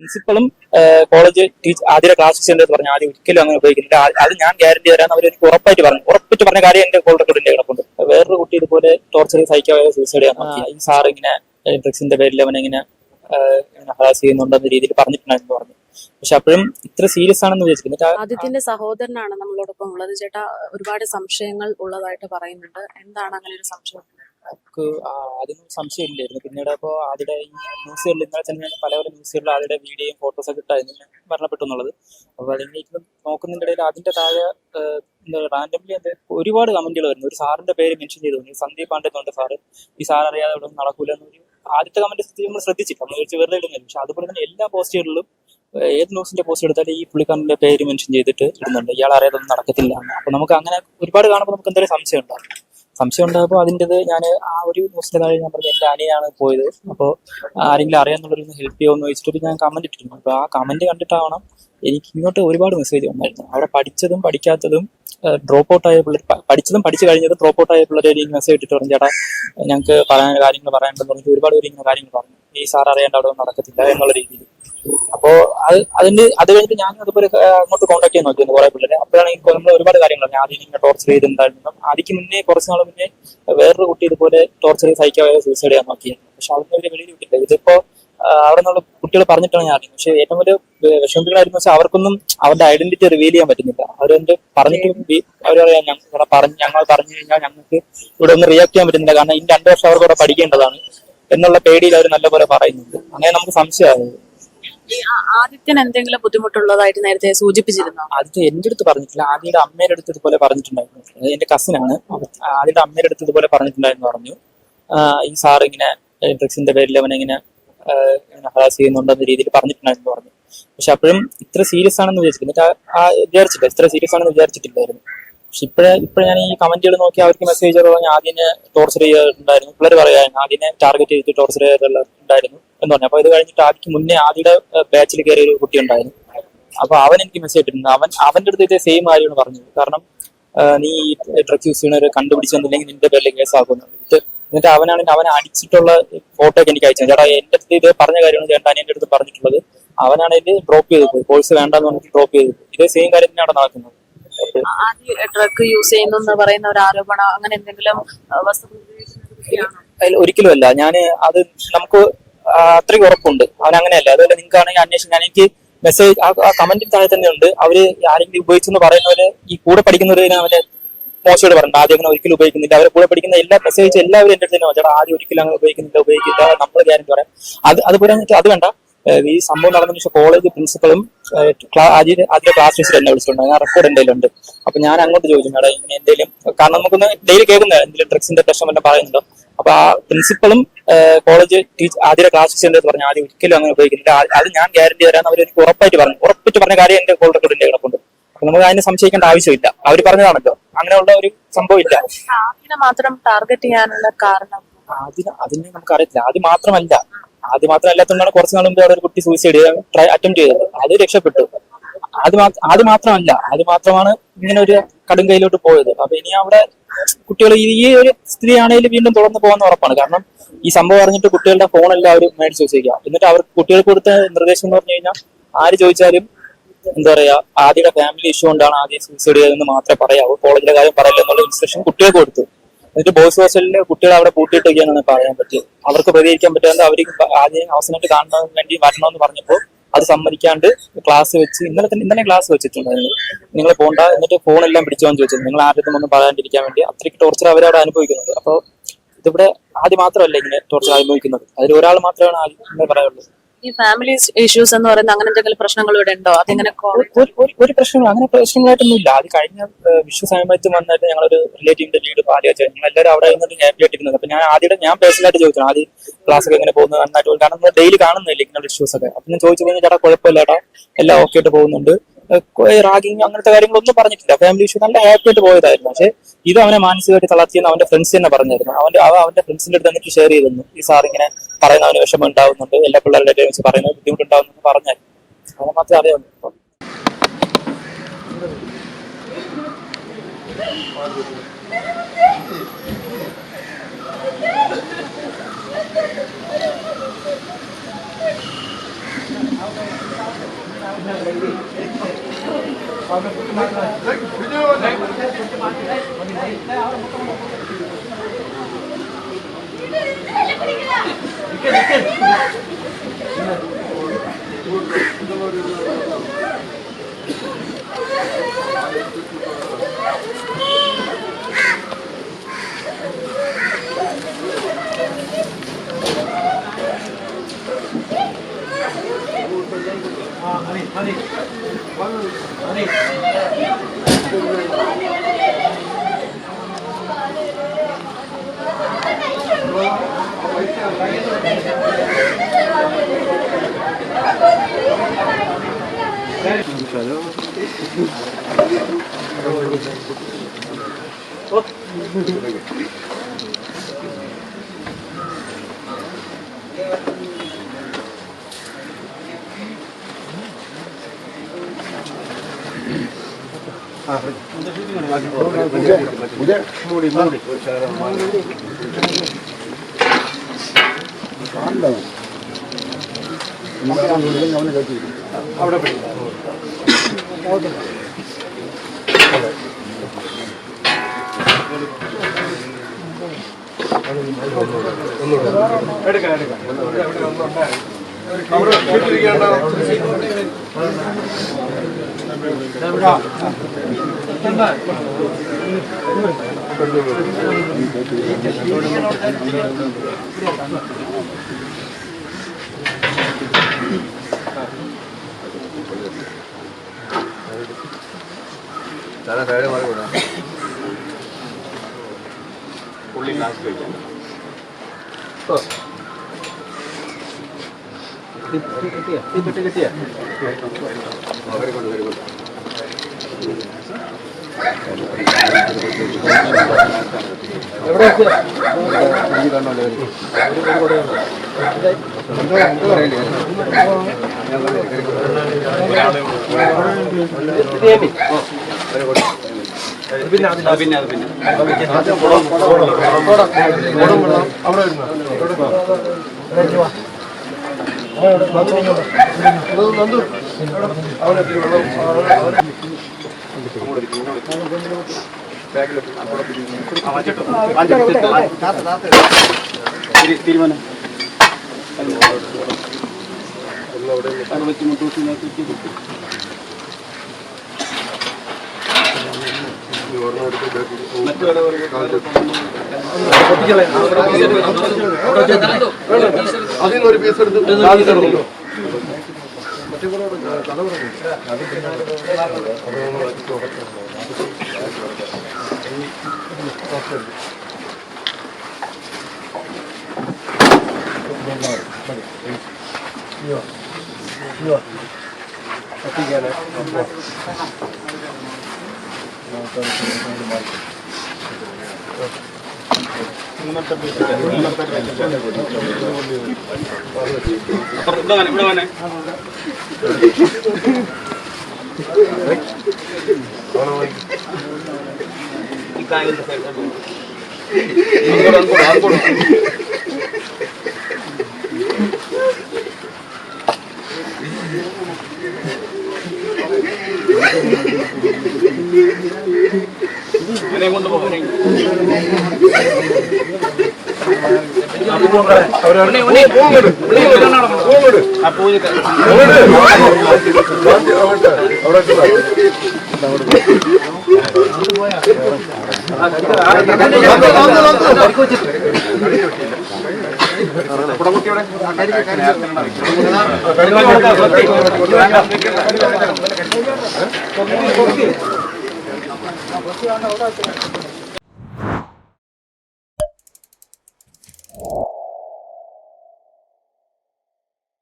പ്രിൻസിപ്പളും college ആദ്യ class ടീച്ചറിന്റെ പറഞ്ഞു ആദ്യം ഒരിക്കലും അങ്ങനെ ഉപയോഗിക്കുന്നില്ല. അത് ഞാൻ ഗ്യാരണ്ടി തരാൻ അവർ എനിക്ക് ഉറപ്പിട്ട് പറഞ്ഞ കാര്യം എന്റെ കോൾ റെക്കോർഡിന്റെ കിടപ്പുണ്ട്. വേറൊരു കുട്ടി ഇതുപോലെ ടോർച്ചർ സഹിക്കാതെ സൂസൈഡ് ചെയ്യാൻ നോക്കി. ഈ സാർ ഇങ്ങനെ ഡ്രഗ്സിന്റെ പേരിൽ അവനെ ഇങ്ങനെ ഹറാസ് ചെയ്യുന്നുണ്ടെന്ന രീതിയിൽ പറഞ്ഞിട്ടുണ്ടായിരുന്നു പറഞ്ഞു. പക്ഷെ അപ്പോഴും ഇത്ര സീരിയസ് ആണെന്ന് വിചാരിച്ചിട്ട് ആദിത്യന്റെ സഹോദരനാണ് നമ്മളോടൊപ്പം ഉള്ളത്. ചേട്ടാ, ഒരുപാട് സംശയങ്ങൾ ഉള്ളതായിട്ട് പറയുന്നുണ്ട്. എന്താണ് അങ്ങനെ ഒരു സംശയം? നമുക്ക് ആദ്യമൊന്നും സംശയമില്ലായിരുന്നു. പിന്നീട് അപ്പോൾ ആദ്യത്തെ ഈ ന്യൂസുകളിൽ ഇന്നലെ തന്നെ പല പല ന്യൂസുകളിൽ ആദ്യത്തെ വീഡിയോയും ഫോട്ടോസൊക്കെ ഇട്ടായിരുന്നു മരണപ്പെട്ടു എന്നുള്ളത്. അപ്പോൾ അതിങ്ങനെ ഇപ്പം നോക്കുന്നതിൻ്റെ ഇടയിൽ അതിന്റെ താഴെ എന്താ റാൻഡംലി അത് ഒരുപാട് കമന്റുകൾ വരുന്നു. ഒരു സാറിന്റെ പേര് മെൻഷൻ ചെയ്തു, സന്ദീപ് പാണ്ഡെന്നുണ്ട് സാറ്. ഈ സാർ അറിയാതെ ഇവിടെ ഒന്നും നടക്കൂല എന്നൊരു ആദ്യത്തെ കമന്റ് നമ്മൾ ശ്രദ്ധിച്ചില്ല, നമ്മൾ വെച്ച് വെറുതെ ഇടുന്നില്ല. പക്ഷെ അതുപോലെ തന്നെ എല്ലാ പോസ്റ്റുകളിലും ഏത് ന്യൂസിന്റെ പോസ്റ്റ് എടുത്താലും ഈ പുള്ളിക്കാരന്റെ പേര് മെൻഷൻ ചെയ്തിട്ട് ഇടുന്നുണ്ട്, ഇയാൾ അറിയാതെ ഒന്നും നടക്കത്തില്ല. അപ്പൊ നമുക്ക് അങ്ങനെ ഒരുപാട് കാണുമ്പോൾ നമുക്ക് എന്തെങ്കിലും സംശയം ഉണ്ടാകുമ്പോൾ അതിൻ്റെത് ഞാൻ ആ ഒരു ന്യൂസിന്റെ താഴെ ഞാൻ പറഞ്ഞു എന്റെ അനിയാണ് പോയത്, അപ്പോൾ ആരെങ്കിലും അറിയാന്നുള്ളൊരു ഹെൽപ്പ് ചെയ്യുമെന്ന് ചോദിച്ചിട്ട് ഞാൻ കമന്റ് ഇട്ടിരുന്നു. അപ്പോൾ ആ കമന്റ് കണ്ടിട്ടാവണം എനിക്ക് ഇങ്ങോട്ട് ഒരുപാട് മെസ്സേജ് വന്നായിരുന്നു. അവിടെ പഠിച്ചതും പഠിക്കാത്തതും ഡ്രോപ്പ് ഔട്ട് ആയ പിള്ളേർ, പഠിച്ചതും പഠിച്ചു കഴിഞ്ഞതും ഡ്രോപ്പ് ഔട്ട് ആയ പിള്ളേരെ എനിക്ക് മെസ്സേജ് ഇട്ടിട്ട് പറഞ്ഞു, ചേട്ടാ ഞങ്ങൾക്ക് കാര്യങ്ങൾ പറയാനുണ്ടെന്ന് പറഞ്ഞിട്ട് ഒരുപാട് പേര് ഇങ്ങനെ കാര്യങ്ങൾ പറഞ്ഞു, ഈ സാർ അറിയാണ്ട് അവിടെ ഒന്നും നടക്കത്തില്ല എന്നുള്ള രീതിയിൽ. അപ്പോ അത് കഴിഞ്ഞിട്ട് ഞാൻ അതുപോലെ അങ്ങോട്ട് കോൺടാക്ട് ചെയ്യാൻ നോക്കിയിരുന്നു കുറെ പിള്ളേരെ. അപ്പോഴാണ് നമ്മൾ ഒരുപാട് കാര്യങ്ങൾ ആദ്യം ഇങ്ങനെ ടോർച്ചർ ചെയ്തിട്ടുണ്ടായിരുന്നു. ആദ്യക്ക് മുന്നേ കുറച്ച് നാൾ മുന്നേ വേറൊരു കുട്ടി ഇതുപോലെ ടോർച്ചർ സഹിക്കാതെ സൂസൈഡ് ചെയ്യാൻ നോക്കിയിരുന്നു. പക്ഷെ അതൊന്നും ഇവര് വെളിയിൽ വിട്ടില്ല. ഇതിപ്പോ അവിടെ നിന്നുള്ള കുട്ടികൾ പറഞ്ഞിട്ടാണ് ഞാൻ അറിയുന്നത്. പക്ഷെ ഏറ്റവും വലിയ വിഷമത്തിലായിരുന്നു വെച്ചാൽ അവർക്കൊന്നും അവരുടെ ഐഡന്റിറ്റി റിവീൽ ചെയ്യാൻ പറ്റുന്നില്ല. അവരെന്ത് പറഞ്ഞിട്ട് അവർ പറയാം ഞങ്ങൾ പറഞ്ഞു കഴിഞ്ഞാൽ ഞങ്ങൾക്ക് ഇവിടെ ഒന്നും റിയാക്ട് ചെയ്യാൻ പറ്റുന്നില്ല, കാരണം ഇനി 2 വർഷം അവർക്ക് ഇവിടെ പഠിക്കേണ്ടതാണ് എന്നുള്ള പേടിയിൽ അവർ നല്ലപോലെ പറയുന്നുണ്ട്. അങ്ങനെ നമുക്ക് സംശയമാകുന്നത്. ആദിത്യന് എന്തെങ്കിലും ബുദ്ധിമുട്ടുള്ളതായിട്ട് നേരത്തെ സൂചിപ്പിച്ചിരുന്നു? ആദ്യത്തെ എന്റെ അടുത്ത് പറഞ്ഞിട്ടില്ല, ആദ്യയുടെ അമ്മയുടെ അടുത്ത് ഇതുപോലെ പറഞ്ഞിട്ടുണ്ടായിരുന്നു. എന്റെ കസിനാണ്. ആദ്യയുടെ അമ്മയുടെ അടുത്ത് ഇതുപോലെ പറഞ്ഞിട്ടുണ്ടായിരുന്നു. പറഞ്ഞു ഈ സാർ ഇങ്ങനെ ഡ്രഗ്സിന്റെ പേരിൽ അവനെ ഇങ്ങനെ ഹറാസ് ചെയ്യുന്നുണ്ടെന്ന രീതിയിൽ പറഞ്ഞിട്ടുണ്ടായിരുന്നു പറഞ്ഞു. പക്ഷെ അപ്പോഴും ഇത്ര സീരിയസ് ആണെന്ന് വിചാരിച്ചിട്ടില്ല, ഇത്ര സീരിയസ് ആണെന്ന് വിചാരിച്ചിട്ടില്ലായിരുന്നു. പക്ഷെ ഇപ്പോഴെ ഞാൻ ഈ കമന്റുകൾ നോക്കി അവർക്ക് മെസ്സേജ് പറഞ്ഞ് ആദ്യനെ ടോർച്ചർ ചെയ്തിട്ടുണ്ടായിരുന്നു, പിള്ളേർ പറയായിരുന്നു ആദ്യനെ ടാർഗറ്റ് ചെയ്തിട്ട് ടോർച്ചർ ചെയ്തിട്ടുണ്ടായിരുന്നു എന്ന് പറഞ്ഞു. അപ്പൊ ഇത് കഴിഞ്ഞിട്ട് ആദ്യക്ക് മുന്നേ ആദ്യയുടെ ബാച്ചിൽ കയറിയ ഒരു കുട്ടി ഉണ്ടായിരുന്നു. അപ്പൊ അവൻ എനിക്ക് മെസ്സേജ് ഇട്ടിരുന്നു. അവന്റെ അടുത്ത് ഇതേ സെയിം കാര്യമാണ് പറഞ്ഞത്. കാരണം നീ ഡ്രഗ്സ് യൂസ് ചെയ്യുന്നവരെ കണ്ടുപിടിച്ചെന്നില്ലെങ്കിൽ നിന്റെ പേരിൽ കേസാകുന്നുണ്ട്. എന്നിട്ട് അവൻ അടിച്ചിട്ടുള്ള ഫോട്ടോ ഒക്കെ എനിക്ക് അയച്ചു. ചേട്ടാ എന്റെ അടുത്ത് ഇത് പറഞ്ഞ കാര്യമാണ് ചേട്ടാ എന്റെ അടുത്ത് പറഞ്ഞിട്ടുള്ളത്. അവനാണ് ഇത് ഡ്രോപ്പ് ചെയ്ത് പോയി, കോഴ്സ് വേണ്ടെന്ന് പറഞ്ഞിട്ട് ഡ്രോപ്പ് ചെയ്ത് പോയി. ഇതേ സെയിം കാര്യം തന്നെയാണ് നടക്കുന്നത്. ഡ്രഗ് യൂസ് ചെയ്യുന്നു എന്ന് പറയുന്ന ഒരു ആരോപണം അങ്ങനെ എന്തെങ്കിലും ഒരിക്കലും അല്ല. അത് നമുക്ക് അത്രയ്ക്ക് ഉറപ്പുണ്ട് അവൻ അങ്ങനെയല്ല. അതുപോലെ നിങ്ങൾക്കാണെങ്കിൽ അന്വേഷിക്കാൻ എനിക്ക് മെസ്സേജ് ആ കമന്റിൽ താഴെ തന്നെ ഉണ്ട്. അവര് ആരെങ്കിലും ഉപയോഗിച്ചെന്ന് പറയുന്നവര് ഈ കൂടെ പഠിക്കുന്നവര് അവരെ മോശമായിട്ട് പറഞ്ഞു ആദ്യം അങ്ങനെ ഒരിക്കലും ഉപയോഗിക്കുന്നില്ല. അവരെ കൂടെ പഠിക്കുന്ന എല്ലാ മെസ്സേജ് എല്ലാവരും എന്റെ അടുത്ത് തന്നെ ചേട്ടാ ആദ്യം ഒരിക്കലും അങ്ങനെ ഉപയോഗിക്കില്ല നമ്മൾ ഗ്യാരണ്ടി പറയാം. അതുപോലെ അത് വേണ്ട. ഈ സംഭവം നടന്നതിന് ശേഷം കോളേജ് പ്രിൻസിപ്പളും ആദ്യ ക്ലാസ് ടീച്ചർ എന്നെ വിളിച്ചിട്ടുണ്ട്. ഞാൻ റെക്കോർഡ് എന്തെങ്കിലും ഉണ്ട്. അപ്പൊ ഞാൻ അങ്ങോട്ട് ചോദിച്ചു മേഡം ഇങ്ങനെ എന്തെങ്കിലും, കാരണം നമുക്കൊന്ന് ഡെയിലി കേൾക്കുന്ന എന്തെങ്കിലും ഡ്രഗ്സിന്റെ പ്രശ്നം എല്ലാം പറയുന്നുണ്ടോ. അപ്പൊ ആ പ്രിൻസിപ്പളും കോളേജ് ആദ്യ ക്ലാസ് ടീച്ചറിന്റെ പറഞ്ഞു ആദ്യം ഒരിക്കലും അങ്ങനെ ഉപയോഗിക്കുന്നില്ല. അത് ഞാൻ ഗ്യാരണ്ടി തരാൻ അവർ എനിക്ക് ഉറപ്പിട്ട് പറഞ്ഞ കാര്യം എന്റെ കോൾ റെക്കോർഡിന്റെ കിടപ്പുണ്ട്. അപ്പൊ നമുക്ക് അതിനെ സംശയിക്കേണ്ട ആവശ്യമില്ല. അവർ പറഞ്ഞതാണല്ലോ, അങ്ങനെയുള്ള ഒരു സംഭവം ഇല്ല. ആദിനെ മാത്രം ടാർഗറ്റ് ചെയ്യാനുള്ള കാരണം അതിനെ നമുക്ക് അറിയത്തില്ല. ആദ്യം മാത്രമല്ലാത്തതുകൊണ്ടാണ് കുറച്ച് നാൾ മുമ്പ് അവിടെ ഒരു കുട്ടി സൂയിസൈഡ് അറ്റംപ്റ്റ് ചെയ്തത്. അത് രക്ഷപ്പെട്ടു. അത് മാത്രമാണ് ഇങ്ങനെ ഒരു കടും കൈയിലോട്ട് പോയത്. അപ്പൊ ഇനി അവിടെ കുട്ടികൾ ഈ ഒരു സ്ഥിതിയാണെങ്കിലും വീണ്ടും തുടർന്ന് പോകുന്ന ഉറപ്പാണ്. കാരണം ഈ സംഭവം അറിഞ്ഞിട്ട് കുട്ടികളുടെ ഫോണെല്ലാം അവർ മേടിച്ച് വെച്ചേക്കുക. എന്നിട്ട് അവർ കുട്ടികൾക്ക് കൊടുത്ത നിർദ്ദേശം എന്ന് പറഞ്ഞു കഴിഞ്ഞാൽ ആര് ചോദിച്ചാലും എന്താ പറയാ ആദ്യയുടെ ഫാമിലി ഇഷ്യൂ കൊണ്ടാണ് ആദ്യം സൂയിസൈഡ് ചെയ്തതെന്ന് മാത്രമേ പറയാവൂ, കോളേജിലെ കാര്യം പറയില്ല എന്നുള്ള ഇൻസ്ട്രക്ഷൻ കുട്ടികൾക്ക് കൊടുത്തു. എന്നിട്ട് ബോയ്സ് ഹോസ്റ്റലില് കുട്ടികളെ അവിടെ കൂട്ടിയിട്ടൊക്കെയാണ് പറയാൻ പറ്റിയത്. അവർക്ക് പ്രതികരിക്കാൻ പറ്റാതെ അവർ ആദ്യം അവസാനമായിട്ട് കാണുന്നതിന് വേണ്ടി വരണമെന്ന് പറഞ്ഞപ്പോൾ അത് സമ്മതിക്കാണ്ട് ക്ലാസ് വെച്ച് ഇന്നലെ ക്ലാസ് വെച്ചിട്ടുണ്ടായിരുന്നു. നിങ്ങൾ പോണ്ട, എന്നിട്ട് ഫോണെല്ലാം പിടിച്ചോന്ന് ചോദിച്ചത് നിങ്ങൾ ആരുടെ ഒന്നും പറയാണ്ടിരിക്കാൻ വേണ്ടി. അത്രയ്ക്ക് ടോർച്ചർ അവരവിടെ അനുഭവിക്കുന്നത്. അപ്പോൾ ഇതിവിടെ ആദ്യം മാത്രമല്ല ഇങ്ങനെ ടോർച്ചർ അനുഭവിക്കുന്നത്, അതിൽ ഒരാൾ മാത്രമാണ് ആദ്യം പറയാനുള്ളത്. ഈ ഫാമിലി ഇഷ്യൂസ് എന്ന് പറയുന്ന അങ്ങനെ എന്തെങ്കിലും പ്രശ്നങ്ങൾ ഇവിടെ ഉണ്ടോ? അതിങ്ങനെ ഒരു പ്രശ്നങ്ങൾ അങ്ങനെ പ്രശ്നങ്ങളായിട്ടൊന്നും ഇല്ല. അത് കഴിഞ്ഞ വിഷു സമയത്ത് വന്നിട്ട് ഞങ്ങളൊരു റിലേറ്റീവിന്റെ വീട് പാല് വെച്ചാൽ ഞങ്ങൾ എല്ലാവരും അവിടെ നിന്നിട്ട് ഹാപ്പി ആയിട്ടിരുന്നത്. അപ്പൊ ഞാൻ പേഴ്സണലായിട്ട് ചോദിച്ചു ആദ്യം ക്ലാസ് ഒക്കെ എങ്ങനെ പോകുന്നത് നന്നായിട്ട്, കാരണം നമ്മൾ ഡെയിലി കാണുന്നില്ല ഇങ്ങനെയുള്ള ഇഷ്യൂസ് ഒക്കെ. അപ്പൊ ഞാൻ ചോദിച്ചു കഴിഞ്ഞാൽ ചേട്ടാ കുഴപ്പമില്ല ചേട്ടാ എല്ലാം ഓക്കെ ആയിട്ട് പോകുന്നുണ്ട്, റാഗിങ് അങ്ങനത്തെ കാര്യങ്ങളൊന്നും പറഞ്ഞിട്ടില്ല. ഫാമിലി ഇഷ്യൂ നല്ല ഹാപ്പി ആയിട്ട് പോയതായിരുന്നു. പക്ഷെ ഇത് അവനെ മാനസികമായിട്ട് തളർത്തിയെന്ന് അവന്റെ ഫ്രണ്ട്സ് തന്നെ പറഞ്ഞായിരുന്നു. അവന്റെ ഫ്രണ്ട്സിന്റെ അടുത്ത് എന്നിട്ട് ഷെയർ ചെയ്തിരുന്നു, ഈ സാർ ഇങ്ങനെ പറയുന്ന അവന് വിഷമം ഉണ്ടാവുന്നുണ്ട്, എല്ലാ പിള്ളേരുടെ വെച്ച് പറയുന്നത് ബുദ്ധിമുട്ടുണ്ടാവുന്നു പറഞ്ഞായിരുന്നു. അവനെ മാത്രമേ അറിയാവുള്ളൂ. അവിടെ പുള്ളി ക്ലാസ് കഴിക്കാൻ കിട്ടിയ അവരെ കൊണ്ട് വരുമ്പോൾ തീരുമാനം അതിനൊരു പീസ് എടുത്ത്